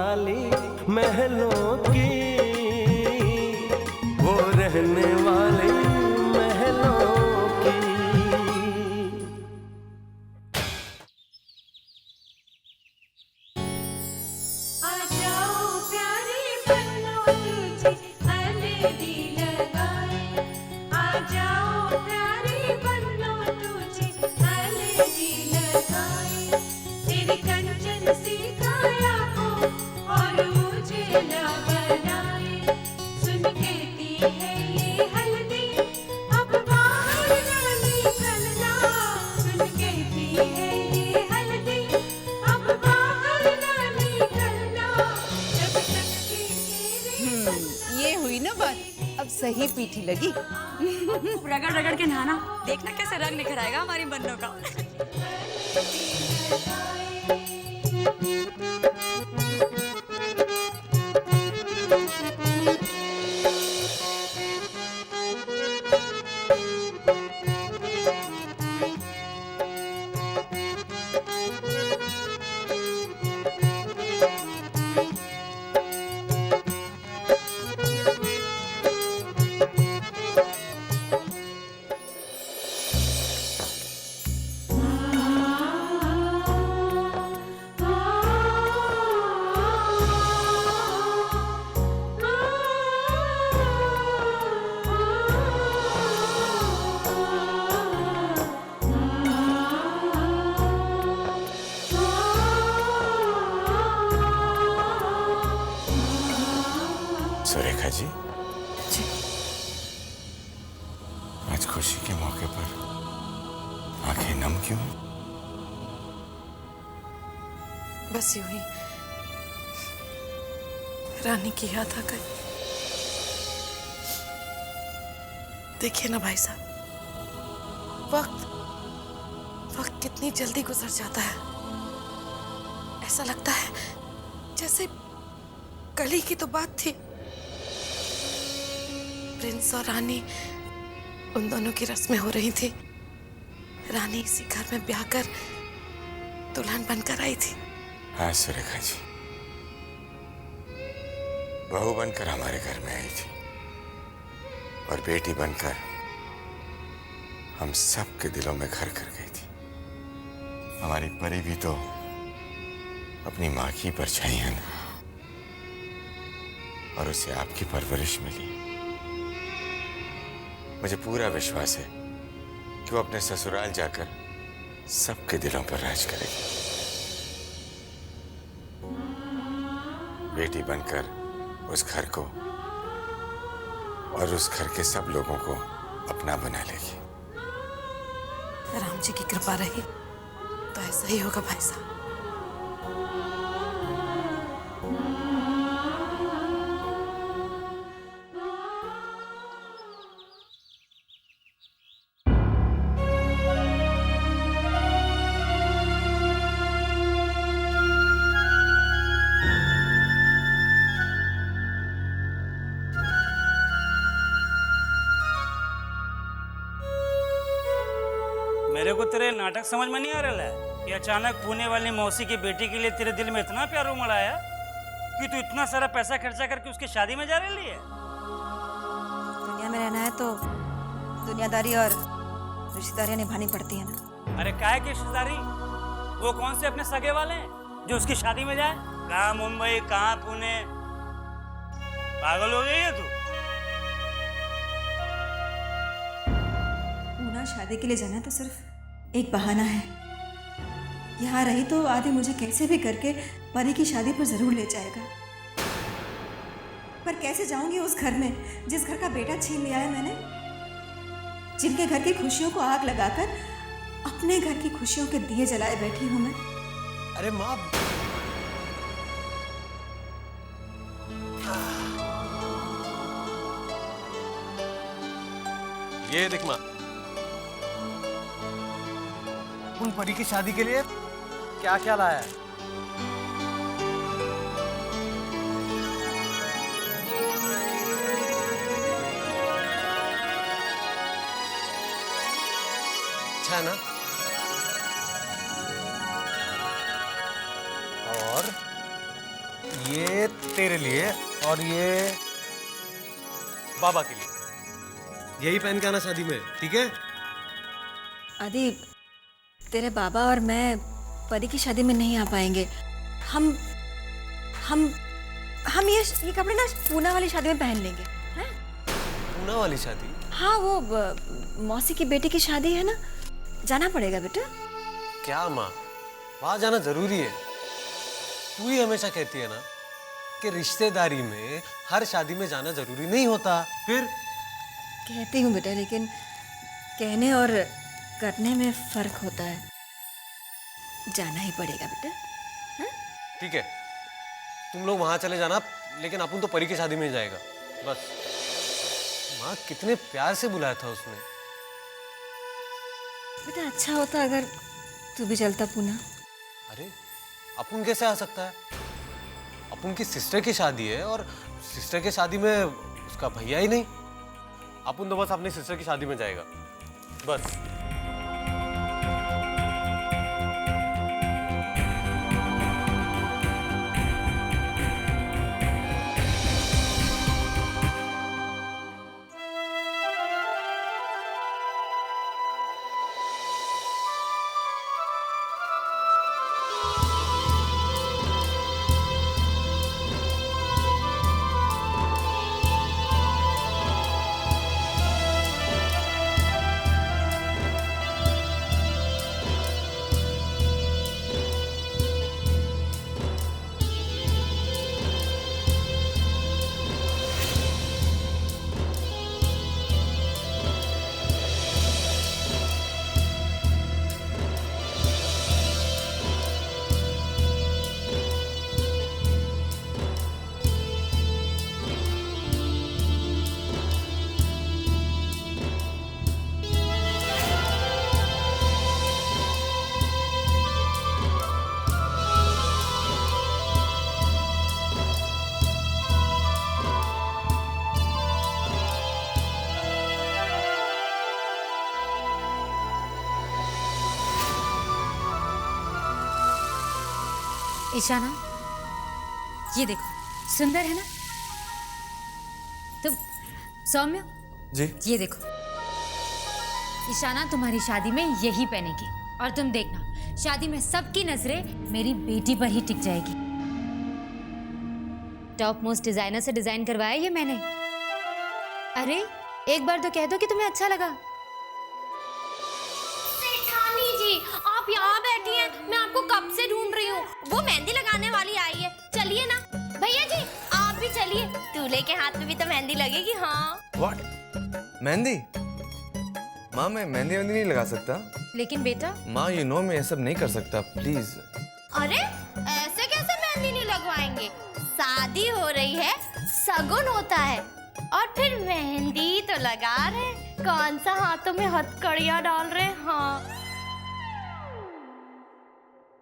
वाली महलों की, वो रहने वाली महलों की। आ जाओ प्यारे बनो तुझे हल्दी लगाए, आ जाओ प्यारे बनो तुझे हल्दी लगाए, तेरी कंचन सी काया को और मुझे न बनाए, सुन कहती है ये हल्दी अब बाहर न निकलना, सुन कहती है ये हल्दी अब बाहर न निकलना, जब तक कि तेरे ये हुई ना बात, अब सही पीठी लगी। रगड़ रगड़ के नहाना, देखना कैसे रंग निखर आएगा हमारी बन्नों का। सुरेखा जी, आज खुशी के मौके पर आंखें नम क्यों? बस यूं ही रानी की याद आ गई। देखिए ना भाई साहब, वक्त कितनी जल्दी गुजर जाता है। ऐसा लगता है जैसे कल ही की तो बात थी। प्रिंस और रानी, उन दोनों की रस्में हो रही थी। रानी इसी घर में ब्याह कर दुल्हन बनकर आई थी। हाँ सुरेखा जी, बहू बनकर हमारे घर में आई थी और बेटी बनकर हम सबके दिलों में घर कर गई थी। हमारी परी भी तो अपनी माँ की परछाई है ना, और उसे आपकी परवरिश मिली। मुझे पूरा विश्वास है कि वो अपने ससुराल जाकर सबके दिलों पर राज करेगी। बेटी बनकर उस घर को और उस घर के सब लोगों को अपना बना लेगी। राम जी की कृपा रही तो ऐसा ही होगा भाई साहब। मेरे को तेरे नाटक समझ में नहीं आ रहा है कि अचानक पुणे वाली मौसी की बेटी के लिए तेरे दिल में इतना प्यार उमड़ आया कि तू इतना सारा पैसा खर्चा करके उसकी शादी में जा रही है। दुनिया में रहना है तो दुनियादारी और रिश्तेदारियां निभानी पड़ती है ना। अरे काय की रिश्तेदारी? वो कौन से अपने सगे वाले हैं जो उसकी शादी में जाए? कहाँ मुंबई, कहाँ पुणे, पागल हो गई है तू? पूना शादी के लिए जाना तो सिर्फ एक बहाना है। यहाँ रही तो आदि मुझे कैसे भी करके परी की शादी पर जरूर ले जाएगा, पर कैसे जाऊंगी उस घर में जिस घर का बेटा छीन लिया है मैंने, जिनके घर की खुशियों को आग लगाकर अपने घर की खुशियों के दिए जलाए बैठी हूं मैं। अरे माँ, ये देख माँ, उन परी की शादी के लिए क्या क्या लाया है। अच्छा है ना? और ये तेरे लिए और ये बाबा के लिए। यही पहन के आना शादी में, ठीक है? आदि, तेरे बाबा और मैं परी की शादी में नहीं आ पाएंगे। हम ये कपड़े ना पूना वाली शादी में पहन लेंगे, हैं? पूना वाली शादी? हाँ, वो मौसी की बेटी की शादी है ना, जाना पड़ेगा बेटा। क्या माँ, वहां जाना जरूरी है। तू ही हमेशा कहती है ना कि रिश्तेदारी में हर शादी में जाना जरूरी नहीं होता। फिर कहती हूँ बेटा, लेकिन कहने और करने में फर्क होता है। जाना ही पड़ेगा बेटा। ठीक है, तुम लोग वहां चले जाना, लेकिन अपन तो परी की शादी में ही जाएगा बस। माँ, कितने प्यार से बुलाया था उसने। बेटा, अच्छा होता अगर तू भी चलता पूना। अरे अपन कैसे आ सकता है? अपन की सिस्टर की शादी है और सिस्टर की शादी में उसका भैया ही नहीं। अपन तो बस अपनी सिस्टर की शादी में जाएगा बस। ईशाना, ये देखो, सुंदर है ना? तुम सौम्य जी। ये देखो, ईशाना तुम्हारी शादी में यही पहनेगी और तुम देखना, शादी में सबकी नजरें मेरी बेटी पर ही टिक जाएगी। टॉप मोस्ट डिजाइनर से डिजाइन करवाया ये मैंने। अरे एक बार तो कह दो कि तुम्हें अच्छा लगा। सेठानी जी, आप यहाँ बैठी हैं, मैं आपको कब से ढूंढ रही हूँ। वो मेहंदी लगाने वाली आई है, चलिए ना। भैया जी आप भी चलिए, दूल्हे के हाथ में भी तो मेहंदी लगेगी। हाँ। व्हाट? मेहंदी? माँ, मैं मेहंदी नहीं लगा सकता। लेकिन बेटा। माँ, यू नो मैं ये सब नहीं कर सकता, प्लीज। अरे ऐसे कैसे मेहंदी नहीं लगवाएंगे? शादी हो रही है, सगुन होता है, और फिर मेहंदी तो लगा रहे। कौन सा हाथों में हथकड़ियां डाल रहे? हाँ,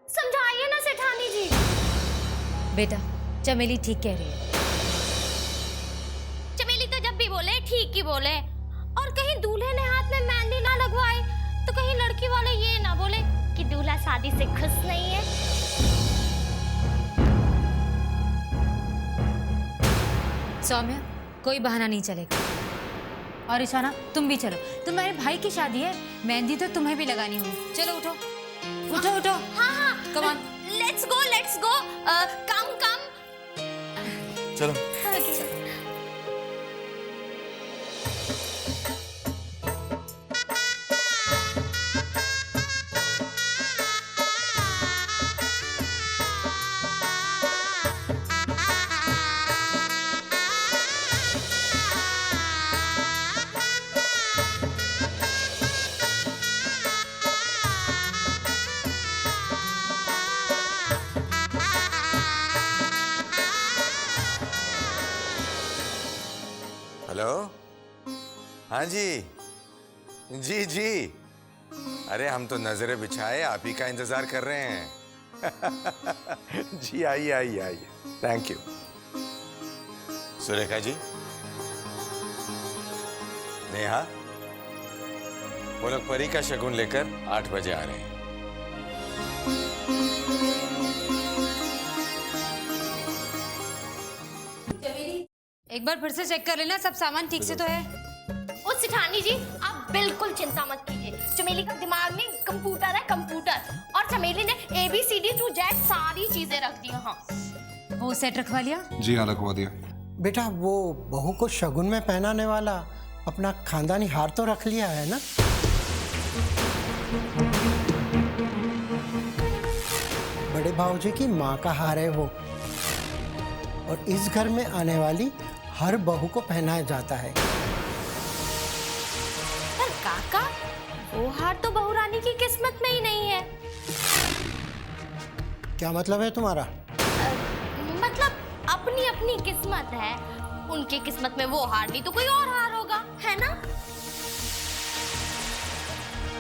समझाइए ना सेठानी जी। बेटा, चमेली ठीक कह रही है। चमेली तो जब भी बोले ठीक ही बोले। और कहीं दूल्हे ने हाथ में मेहंदी ना लगवाई तो कहीं लड़की वाले ये ना बोले कि दूल्हा शादी से खुश नहीं है। सौम्य, कोई बहाना नहीं चलेगा। और ईशाना, तुम भी चलो, तुम्हारे भाई की शादी है, मेहंदी तो तुम्हें भी लगानी होगी। चलो उठो उठो उठो। हाँ हाँ, come on, let's go let's go. Come come. चलो। हेलो, हाँ जी जी जी। अरे हम तो नजरें बिछाए आप ही का इंतजार कर रहे हैं। जी आइए आइए आइए, थैंक यू। सुरेखा जी, नेहा, वो लोग परी का शगुन लेकर 8 बजे आ रहे हैं। बार फिर से चेक कर लेना, सब सामान ठीक से तो है। ओ सिठानी जी, आप बिल्कुल चिंता मत कीजिए। चमेली का दिमाग में कंप्यूटर है, कंप्यूटर। और चमेली ने ABCD to Z सारी चीजें रख दी। हाँ, वो सेट रखवा लिया? जी हाँ, रखवा दिया। बेटा वो बहू को शगुन में पहनाने वाला अपना खानदानी हार तो रख लिया है ना? बड़े भाऊजी की माँ का हार है वो, और इस घर में आने वाली हर बहू को पहनाया जाता है। पर काका, वो हार तो बहू रानी की किस्मत में ही नहीं है। क्या मतलब है तुम्हारा? मतलब अपनी अपनी किस्मत है। उनकी किस्मत में वो हार नहीं तो कोई और हार होगा, है ना?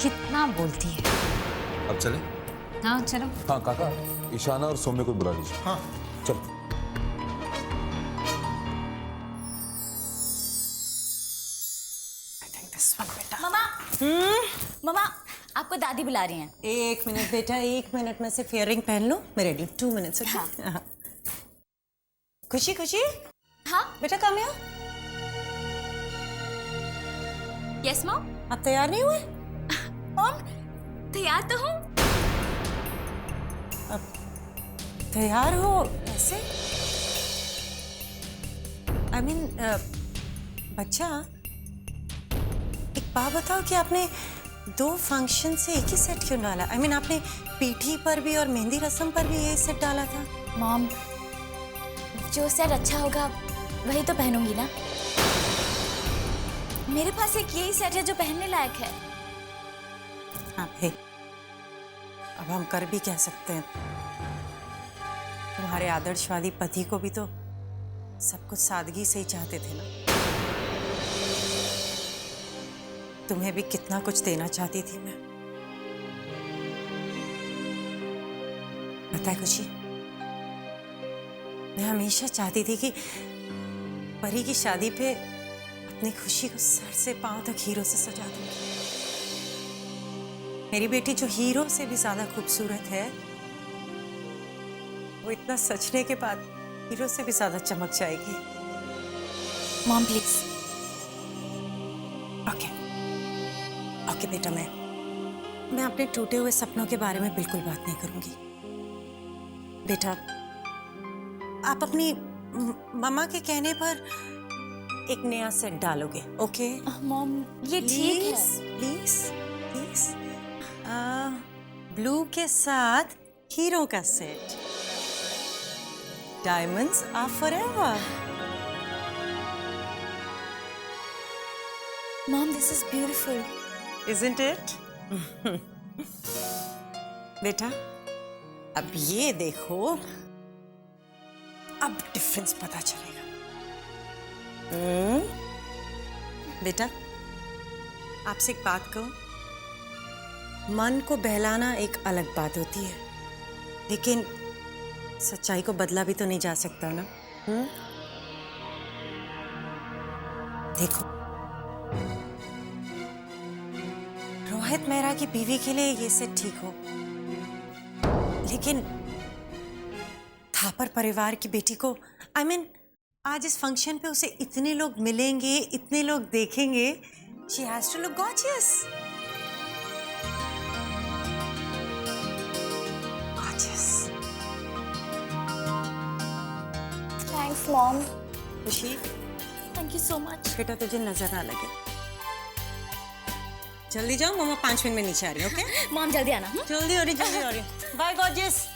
कितना बोलती है। अब चले? हाँ चलो। हाँ काका, ईशाना और सौम्य को बुला लीजिए। हाँ चलो। मम्मा, मम्मा आपको दादी बुला रही हैं। एक मिनट बेटा, एक मिनट में सिर्फ इयररिंग पहन लो। मैं रेडी हूँ। 2 मिनट्स। हाँ। खुशी खुशी, हाँ बेटा कम हियर। Yes mom. आप तैयार नहीं हुए? मॉम तैयार तो हूँ। अब तैयार हो ऐसे? आई मीन बच्चा, एक बात बताओ कि आपने 2 फंक्शन से एक ही सेट क्यों डाला? आई मीन आपने पीठी पर भी और मेहंदी रस्म पर भी यही सेट डाला था। मॉम, जो सेट अच्छा होगा वही तो पहनूंगी ना। मेरे पास एक यही सेट है जो पहनने लायक है। हाँ भाई, अब हम कर भी कह सकते हैं। तुम्हारे आदर्शवादी पति को भी तो सब कुछ सादगी से ही चाहते थे ना। तुम्हें भी कितना कुछ देना चाहती थी मैं। पता है खुशी, मैं हमेशा चाहती थी कि परी की शादी पे अपनी खुशी को सर से पांव तक हीरो से सजा दूं। मेरी बेटी जो हीरो से भी ज्यादा खूबसूरत है, वो इतना सजने के बाद हीरो से भी ज्यादा चमक जाएगी। Mom please. ओके ओके बेटा, मैं अपने टूटे हुए सपनों के बारे में बिल्कुल बात नहीं करूंगी। बेटा, आप अपनी मम्मा के कहने पर एक नया सेट डालोगे, ओके? मॉम ये ठीक है। प्लीज प्लीज, ब्लू के साथ हीरो का set. Diamonds are forever. Mom this is beautiful. Isn't it? बेटा, अब ये देखो, अब डिफरेंस पता चलेगा। बेटा, आपसे एक बात कहूं, मन को बहलाना एक अलग बात होती है, लेकिन सच्चाई को बदला भी तो नहीं जा सकता ना। देखो, रोहित मेहरा की बीवी के लिए ये सेट ठीक हो, लेकिन थापर परिवार की बेटी को, आई मीन आज इस फंक्शन पे उसे इतने लोग मिलेंगे, इतने लोग देखेंगे, she has to look gorgeous. Gorgeous. Thanks mom. Khushi, thank you so much. बेटा तुझे नजर ना लगे। जल्दी जाओ, मम्मा 5 मिनट में नीचे आ रही है, ओके? मॉम जल्दी आना। जल्दी हो रही, जल्दी हो रही। Bye gorgeous.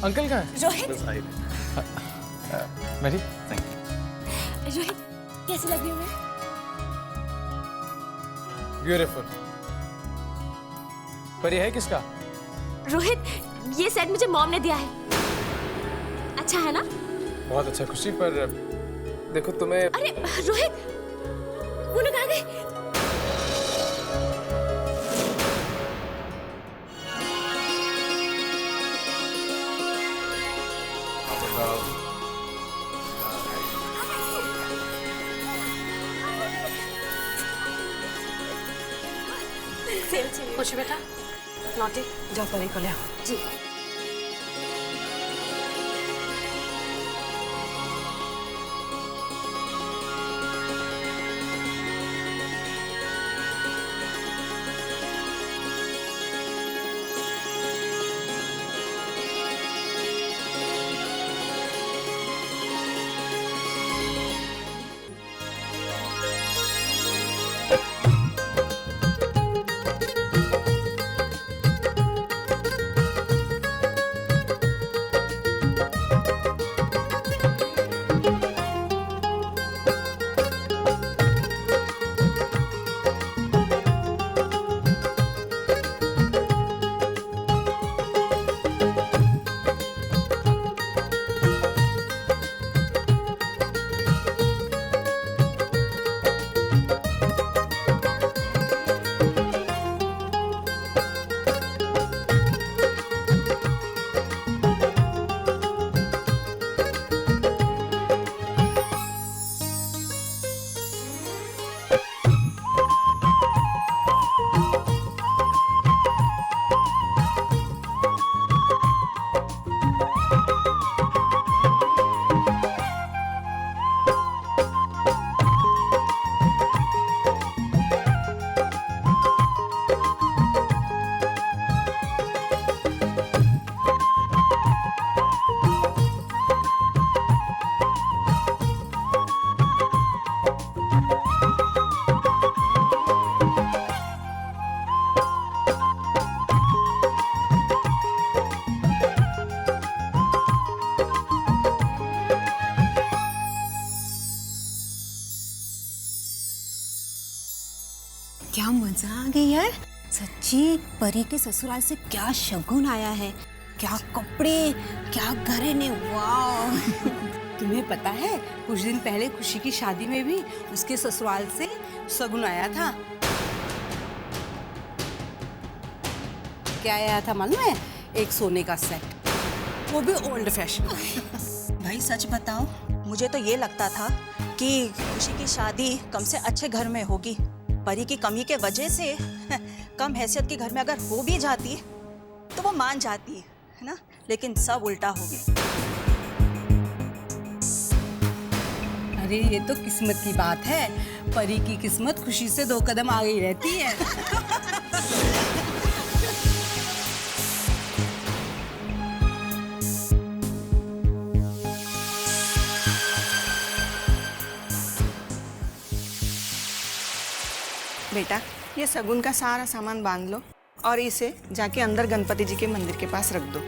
अंकल कहाँ है? Rohit, Mary, thank you. Rohit कैसी लग रही हूँ मैं? ब्यूटीफुल। पर ये है किसका? रोहित, ये सेट मुझे मॉम ने दिया है। अच्छा है ना? बहुत अच्छा खुशी, पर देखो तुम्हें। अरे रोहित, वो लोग आ गए। खुशी बेटा, लौटी जाओ परी को ले आओ। जी। क्या मजा आ गई यार, सच्ची परी के ससुराल से क्या शगुन आया है, क्या कपड़े, क्या घरेने, वाह। तुम्हें पता है कुछ दिन पहले खुशी की शादी में भी उसके ससुराल से शगुन आया था। क्या आया था मालूम है? एक सोने का सेट, वो भी ओल्ड फैशन। भाई सच बताओ, मुझे तो ये लगता था कि खुशी की शादी कम से अच्छे घर में होगी। परी की कमी के वजह से कम हैसियत के घर में अगर हो भी जाती तो वो मान जाती है ना, लेकिन सब उल्टा हो गया। अरे ये तो किस्मत की बात है, परी की किस्मत खुशी से 2 कदम आगे ही रहती है। बेटा, ये शगुन का सारा सामान बांध लो और इसे जाके अंदर गणपति जी के मंदिर के पास रख दो।